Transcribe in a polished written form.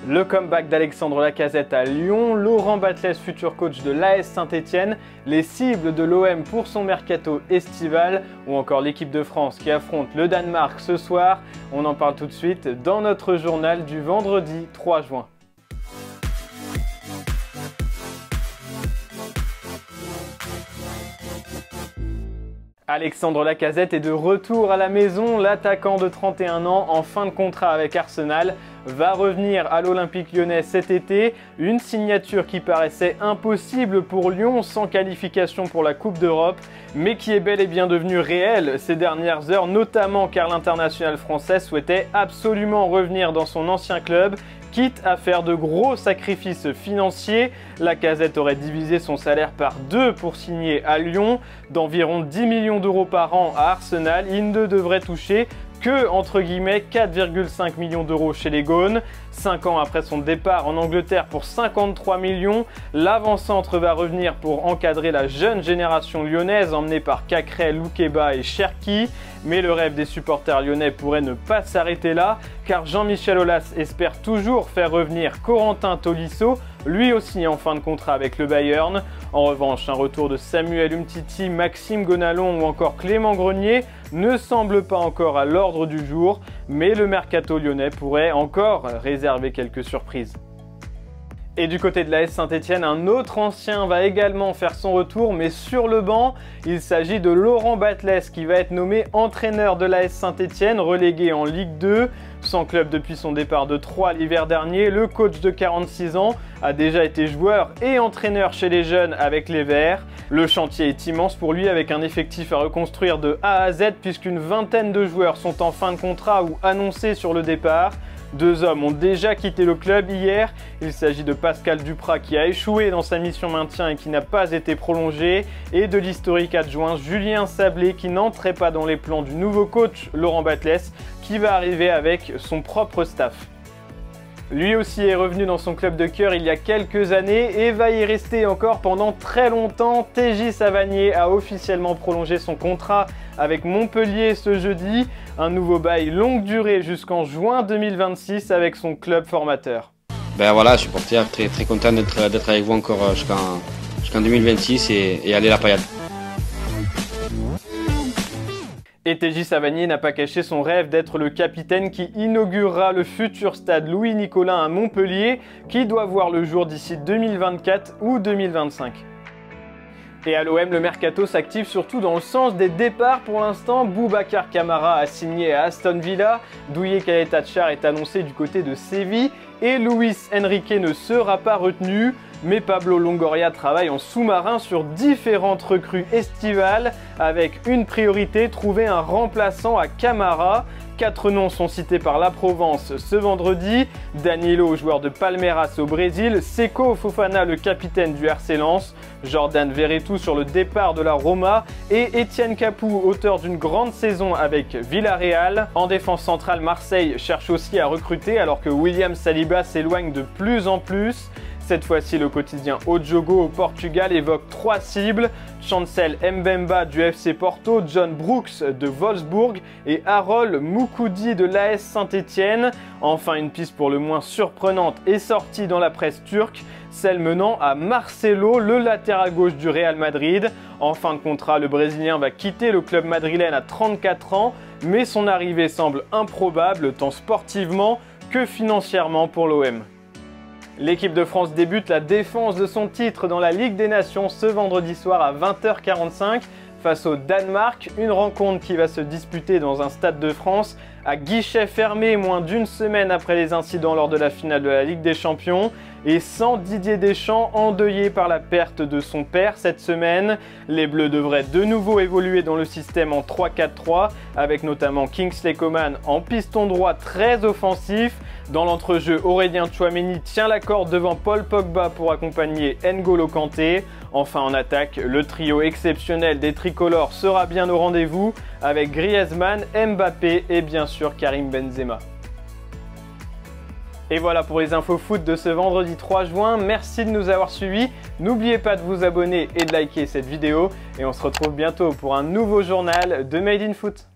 Le comeback d'Alexandre Lacazette à Lyon, Laurent Batles, futur coach de l'AS Saint-Etienne, les cibles de l'OM pour son mercato estival ou encore l'équipe de France qui affronte le Danemark ce soir. On en parle tout de suite dans notre journal du vendredi 3 juin. Alexandre Lacazette est de retour à la maison. L'attaquant de 31 ans, en fin de contrat avec Arsenal, va revenir à l'Olympique Lyonnais cet été. Une signature qui paraissait impossible pour Lyon sans qualification pour la Coupe d'Europe, mais qui est bel et bien devenue réelle ces dernières heures, notamment car l'international français souhaitait absolument revenir dans son ancien club. Quitte à faire de gros sacrifices financiers, Lacazette aurait divisé son salaire par 2 pour signer à Lyon. D'environ 10 millions d'euros par an à Arsenal, il ne devrait toucher que, entre guillemets, 4,5 millions d'euros chez les Gaunes. 5 ans après son départ en Angleterre pour 53 millions, l'avant-centre va revenir pour encadrer la jeune génération lyonnaise emmenée par Cacré, Loukeba et Cherki. Mais le rêve des supporters lyonnais pourrait ne pas s'arrêter là, car Jean-Michel Aulas espère toujours faire revenir Corentin Tolisso, lui aussi en fin de contrat avec le Bayern. En revanche, un retour de Samuel Umtiti, Maxime Gonalon ou encore Clément Grenier ne semble pas encore à l'ordre du jour, mais le mercato lyonnais pourrait encore réserver quelques surprises. Et du côté de l'AS Saint-Etienne, un autre ancien va également faire son retour, mais sur le banc. Il s'agit de Laurent Batles qui va être nommé entraîneur de l'AS Saint-Etienne, relégué en Ligue 2. Sans club depuis son départ de Troyes l'hiver dernier, le coach de 46 ans a déjà été joueur et entraîneur chez les jeunes avec les Verts. Le chantier est immense pour lui avec un effectif à reconstruire de A à Z puisqu'une vingtaine de joueurs sont en fin de contrat ou annoncés sur le départ. 2 hommes ont déjà quitté le club hier. Il s'agit de Pascal Duprat qui a échoué dans sa mission maintien et qui n'a pas été prolongé, et de l'historique adjoint Julien Sablé qui n'entrait pas dans les plans du nouveau coach Laurent Batles qui va arriver avec son propre staff. Lui aussi est revenu dans son club de cœur il y a quelques années et va y rester encore pendant très longtemps. TJ Savanier a officiellement prolongé son contrat avec Montpellier ce jeudi. Un nouveau bail longue durée jusqu'en juin 2026 avec son club formateur. Ben voilà, supporter, très content d'être avec vous encore jusqu'en 2026 et aller la paillade. Et TJ Savanier n'a pas caché son rêve d'être le capitaine qui inaugurera le futur stade Louis-Nicolin à Montpellier, qui doit voir le jour d'ici 2024 ou 2025. Et à l'OM, le mercato s'active surtout dans le sens des départs pour l'instant. Boubacar Kamara a signé à Aston Villa, Douye Caleta-Car est annoncé du côté de Séville et Luis Enrique ne sera pas retenu. Mais Pablo Longoria travaille en sous-marin sur différentes recrues estivales avec une priorité, trouver un remplaçant à Kamara. 4 noms sont cités par la Provence ce vendredi. Danilo, joueur de Palmeiras au Brésil, Seko Fofana, le capitaine du RC Lens, Jordan Verretou sur le départ de la Roma et Etienne Capoue, auteur d'une grande saison avec Villarreal. En défense centrale, Marseille cherche aussi à recruter alors que William Saliba s'éloigne de plus en plus. Cette fois-ci, le quotidien O Jogo au Portugal évoque 3 cibles, Chancel Mbemba du FC Porto, John Brooks de Wolfsburg et Harold Moukoudi de l'AS Saint-Etienne. Enfin, une piste pour le moins surprenante est sortie dans la presse turque, celle menant à Marcelo, le latéral gauche du Real Madrid. En fin de contrat, le Brésilien va quitter le club madrilène à 34 ans, mais son arrivée semble improbable tant sportivement que financièrement pour l'OM. L'équipe de France débute la défense de son titre dans la Ligue des Nations ce vendredi soir à 20h45 face au Danemark, une rencontre qui va se disputer dans un stade de France à guichet fermé moins d'une semaine après les incidents lors de la finale de la Ligue des Champions et sans Didier Deschamps endeuillé par la perte de son père cette semaine. Les Bleus devraient de nouveau évoluer dans le système en 3-4-3 avec notamment Kingsley Coman en piston droit très offensif. Dans l'entrejeu, Aurélien Tchouaméni tient la corde devant Paul Pogba pour accompagner N'Golo Kanté. Enfin en attaque, le trio exceptionnel des tricolores sera bien au rendez-vous avec Griezmann, Mbappé et bien sûr Karim Benzema. Et voilà pour les infos foot de ce vendredi 3 juin. Merci de nous avoir suivis. N'oubliez pas de vous abonner et de liker cette vidéo. Et on se retrouve bientôt pour un nouveau journal de Made in Foot.